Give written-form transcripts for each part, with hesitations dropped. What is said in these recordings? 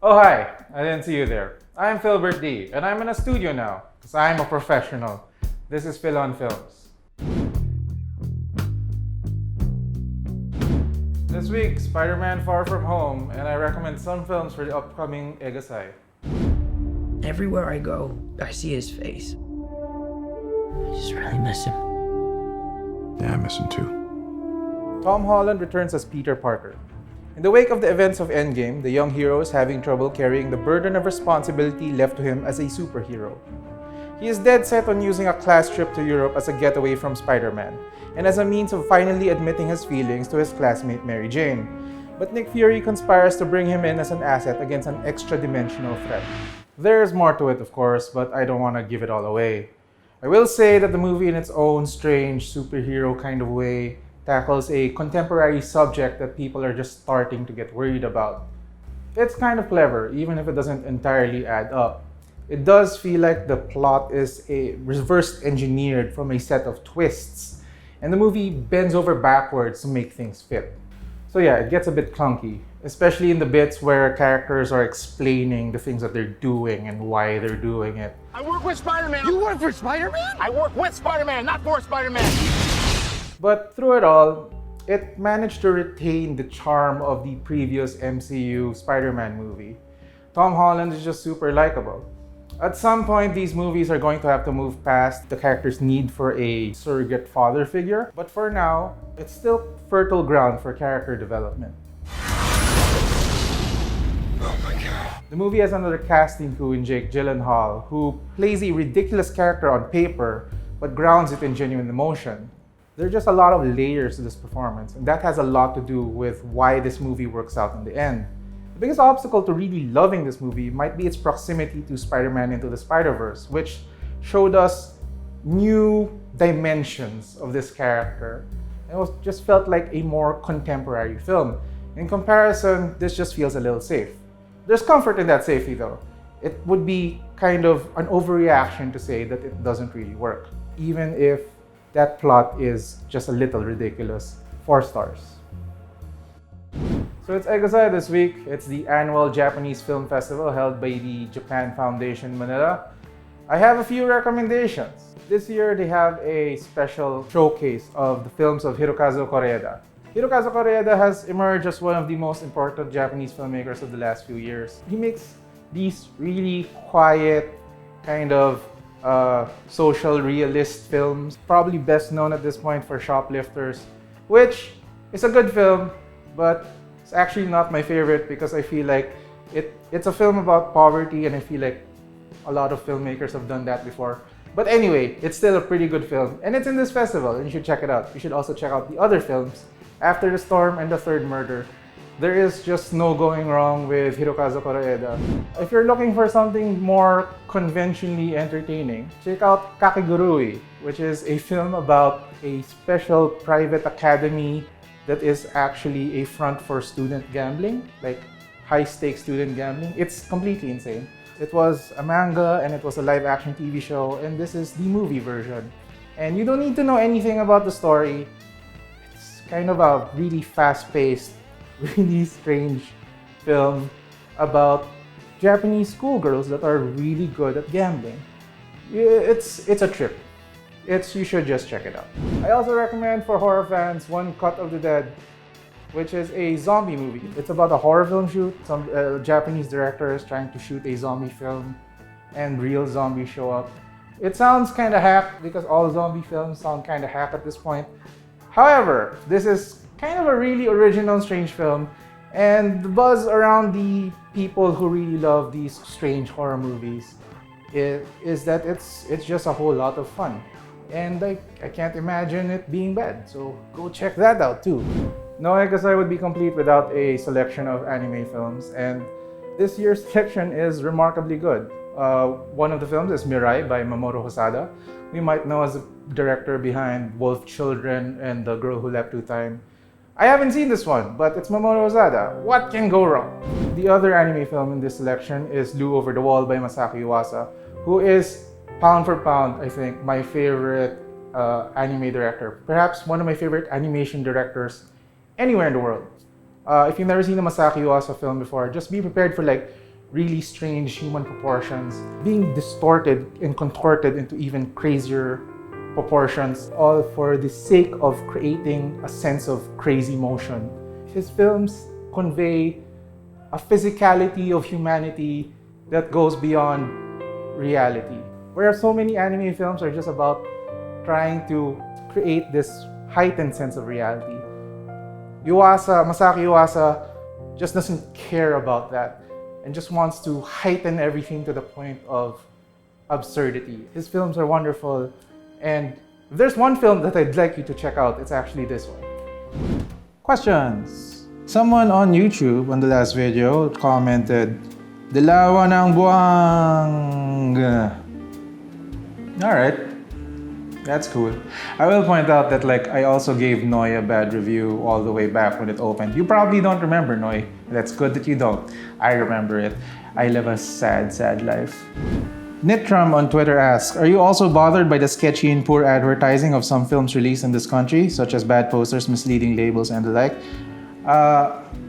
Oh hi, I didn't see you there. I'm Philbert D, and I'm in a studio now, because I'm a professional. This is Phil on Films. This week, Spider-Man Far From Home, and I recommend some films for the upcoming Eiga Sai. Everywhere I go, I see his face. I just really miss him. Yeah, I miss him too. Tom Holland returns as Peter Parker. In the wake of the events of Endgame, the young hero is having trouble carrying the burden of responsibility left to him as a superhero. He is dead set on using a class trip to Europe as a getaway from Spider-Man, and as a means of finally admitting his feelings to his classmate Mary Jane. But Nick Fury conspires to bring him in as an asset against an extra-dimensional threat. There's more to it, of course, but I don't want to give it all away. I will say that the movie, in its own strange superhero kind of way, tackles a contemporary subject that people are just starting to get worried about. It's kind of clever, even if it doesn't entirely add up. It does feel like the plot is reverse engineered from a set of twists, and the movie bends over backwards to make things fit. So yeah, it gets a bit clunky, especially in the bits where characters are explaining the things that they're doing and why they're doing it. I work with Spider-Man. You work for Spider-Man? I work with Spider-Man, not for Spider-Man. But through it all, it managed to retain the charm of the previous MCU Spider-Man movie. Tom Holland is just super likable. At some point, these movies are going to have to move past the character's need for a surrogate father figure, but for now, it's still fertile ground for character development. Oh my god. The movie has another casting coup in Jake Gyllenhaal, who plays a ridiculous character on paper, but grounds it in genuine emotion. There are just a lot of layers to this performance, and that has a lot to do with why this movie works out in the end. The biggest obstacle to really loving this movie might be its proximity to Spider-Man Into the Spider-Verse, which showed us new dimensions of this character. It just felt like a more contemporary film. In comparison, this just feels a little safe. There's comfort in that safety though. It would be kind of an overreaction to say that it doesn't really work, even if that plot is just a little ridiculous. 4 stars. So it's Eiga Sai this week. It's the annual Japanese Film Festival held by the Japan Foundation Manila. I have a few recommendations. This year they have a special showcase of the films of Hirokazu Koreeda. Hirokazu Koreeda has emerged as one of the most important Japanese filmmakers of the last few years. He makes these really quiet, kind of social realist films, probably best known at this point for Shoplifters, which is a good film, but it's actually not my favorite because I feel like it's a film about poverty, and I feel like a lot of filmmakers have done that before. But anyway, it's still a pretty good film, and it's in this festival, and you should check it out. You should also check out the other films, After the Storm and The Third Murder. There is just no going wrong with Hirokazu Koreeda. If you're looking for something more conventionally entertaining, check out Kakegurui, which is a film about a special private academy that is actually a front for student gambling, like high-stakes student gambling. It's completely insane. It was a manga and it was a live-action TV show, and this is the movie version. And you don't need to know anything about the story. It's kind of a really fast-paced, really strange film about Japanese schoolgirls that are really good at gambling. It's a trip. You should just check it out. I also recommend for horror fans One Cut of the Dead, which is a zombie movie. It's about a horror film shoot. Some Japanese director is trying to shoot a zombie film, and real zombies show up. It sounds kind of hack because all zombie films sound kind of hack at this point. However, this is kind of a really original, strange film, and the buzz around the people who really love these strange horror movies is that it's just a whole lot of fun. And I can't imagine it being bad, so go check that out too. No Eiga Sai would be complete without a selection of anime films, and this year's selection is remarkably good. One of the films is Mirai by Mamoru Hosoda. We might know as the director behind Wolf Children and The Girl Who Leapt Through Time. I haven't seen this one, but it's Mamoru Hosoda. What can go wrong? The other anime film in this selection is Lu Over the Wall by Masaki Yuasa, who is, pound for pound, I think, my favorite anime director. Perhaps one of my favorite animation directors anywhere in the world. If you've never seen a Masaki Yuasa film before, just be prepared for like really strange human proportions being distorted and contorted into even crazier proportions, all for the sake of creating a sense of crazy motion. His films convey a physicality of humanity that goes beyond reality. Whereas so many anime films are just about trying to create this heightened sense of reality. Masaki Yuasa just doesn't care about that and just wants to heighten everything to the point of absurdity. His films are wonderful, and if there's one film that I'd like you to check out, it's actually this one. Questions. Someone on YouTube on the last video commented, "Dilawan ang buwang." Alright, that's cool. I will point out that I also gave Noi a bad review all the way back when it opened. You probably don't remember Noi. That's good that you don't. I remember it. I live a sad, sad life. Nitram on Twitter asks, "Are you also bothered by the sketchy and poor advertising of some films released in this country, such as bad posters, misleading labels, and the like?"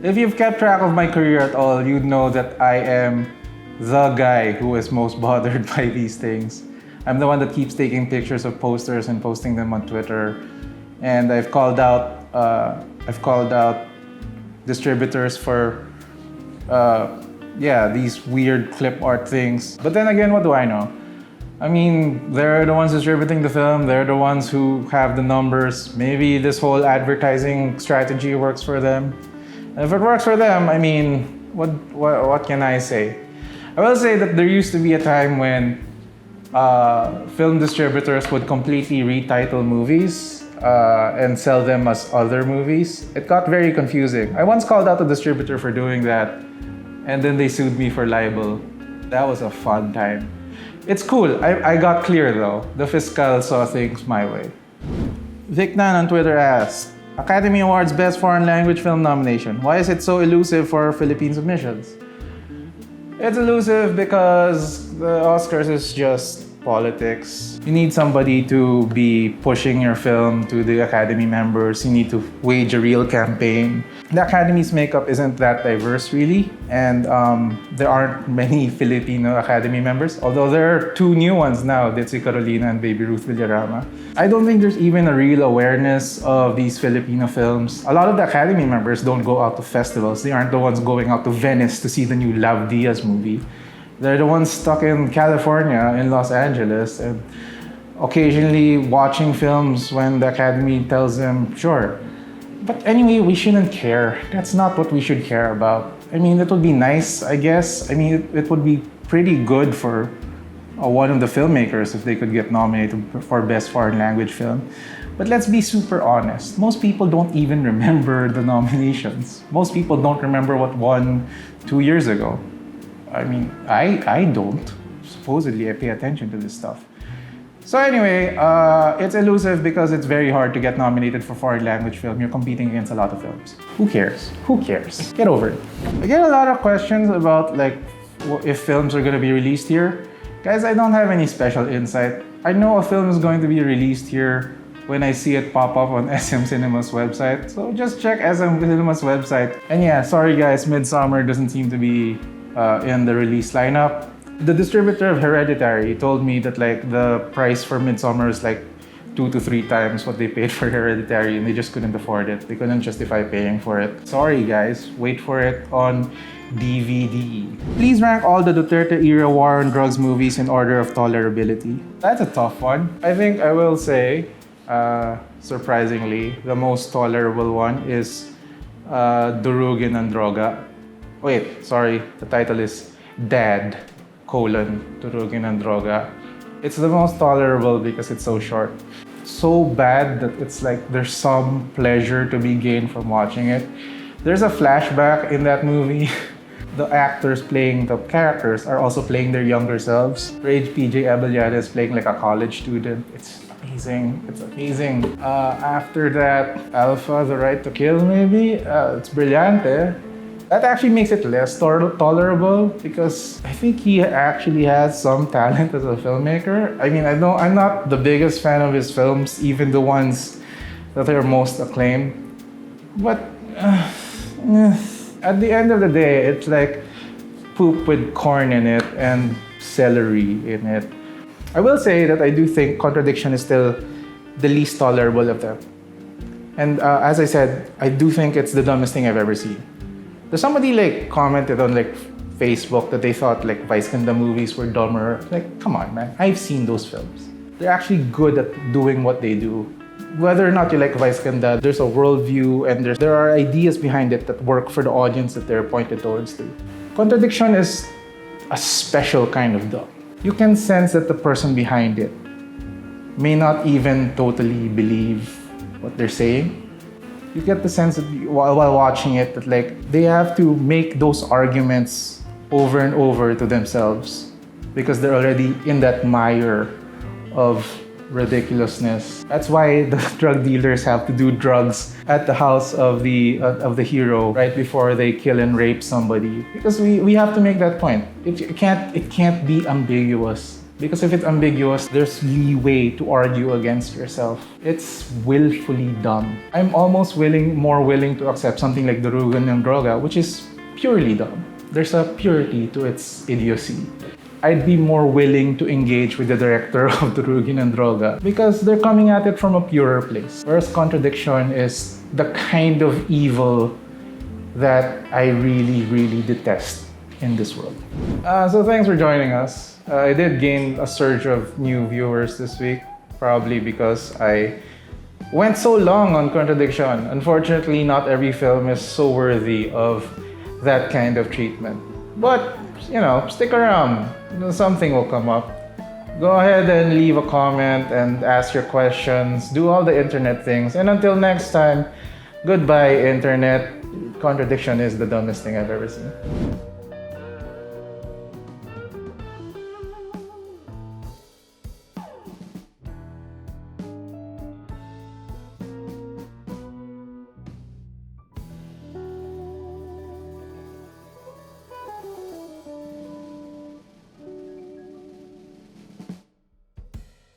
If you've kept track of my career at all, you'd know that I am the guy who is most bothered by these things. I'm the one that keeps taking pictures of posters and posting them on Twitter, and I've called out distributors for these weird clip art things. But then again, what do I know? I mean, they're the ones distributing the film, they're the ones who have the numbers. Maybe this whole advertising strategy works for them. And if it works for them, I mean, what can I say? I will say that there used to be a time when film distributors would completely retitle movies and sell them as other movies. It got very confusing. I once called out a distributor for doing that, and then they sued me for libel. That was a fun time. It's cool. I got clear though. The fiscal saw things my way. Vicnan on Twitter asks, "Academy Awards Best Foreign Language Film nomination. Why is it so elusive for Philippine submissions?" It's elusive because the Oscars is just politics. You need somebody to be pushing your film to the Academy members. You need to wage a real campaign. The Academy's makeup isn't that diverse really, and there aren't many Filipino Academy members, although there are two new ones now, Ditsi Carolina and Baby Ruth Villarama. I don't think there's even a real awareness of these Filipino films. A lot of the Academy members don't go out to festivals. They aren't the ones going out to Venice to see the new Lav Diaz movie. They're the ones stuck in California, in Los Angeles, and occasionally watching films when the Academy tells them, sure. But anyway, we shouldn't care. That's not what we should care about. I mean, it would be nice, I guess. I mean, it would be pretty good for one of the filmmakers if they could get nominated for Best Foreign Language Film. But let's be super honest. Most people don't even remember the nominations. Most people don't remember what won 2 years ago. I mean, I don't. Supposedly, I pay attention to this stuff. So anyway, it's elusive because it's very hard to get nominated for foreign language film. You're competing against a lot of films. Who cares? Who cares? Get over it. I get a lot of questions about if films are going to be released here. Guys, I don't have any special insight. I know a film is going to be released here when I see it pop up on SM Cinema's website. So just check SM Cinema's website. And yeah, sorry guys, Midsommar doesn't seem to be in the release lineup. The distributor of Hereditary told me that the price for Midsommar is 2 to 3 times what they paid for Hereditary, and they just couldn't afford it. They couldn't justify paying for it. Sorry guys, wait for it on DVD. Please rank all the Duterte-era war on drugs movies in order of tolerability. That's a tough one. I think I will say, surprisingly, the most tolerable one is Durugin and Droga. Wait, sorry, the title is Dad, Durugin and Droga. It's the most tolerable because it's so short. So bad that it's there's some pleasure to be gained from watching it. There's a flashback in that movie. The actors playing the characters are also playing their younger selves. Rage PJ Abellana is playing a college student. It's amazing. It's amazing. After that, Alpha, The Right to Kill, maybe? It's Brillante. That actually makes it less tolerable because I think he actually has some talent as a filmmaker. I mean, I'm not the biggest fan of his films, even the ones that are most acclaimed. But at the end of the day, it's poop with corn in it and celery in it. I will say that I do think contradiction is still the least tolerable of them. And as I said, I do think it's the dumbest thing I've ever seen. There's somebody like commented on like Facebook that they thought like Vice Ganda movies were dumber. Like, come on, man. I've seen those films. They're actually good at doing what they do. Whether or not you like Vice Ganda, there's a worldview and there are ideas behind it that work for the audience that they're pointed towards to. Contradiction is a special kind of dumb. You can sense that the person behind it may not even totally believe what they're saying. You get the sense that while watching it that like they have to make those arguments over and over to themselves because they're already in that mire of ridiculousness. That's why the drug dealers have to do drugs at the house of the hero right before they kill and rape somebody. Because we have to make that point. It can't be ambiguous. Because if it's ambiguous, there's leeway to argue against yourself. It's willfully dumb. I'm almost more willing to accept something like Durugan ng Droga, which is purely dumb. There's a purity to its idiocy. I'd be more willing to engage with the director of Durugan ng Droga because they're coming at it from a purer place. Whereas contradiction is the kind of evil that I really, really detest in this world. So thanks for joining us. I did gain a surge of new viewers this week, probably because I went so long on contradiction. Unfortunately, not every film is so worthy of that kind of treatment. But, you know, stick around. Something will come up. Go ahead and leave a comment and ask your questions. Do all the internet things. And until next time, goodbye, internet. Contradiction is the dumbest thing I've ever seen.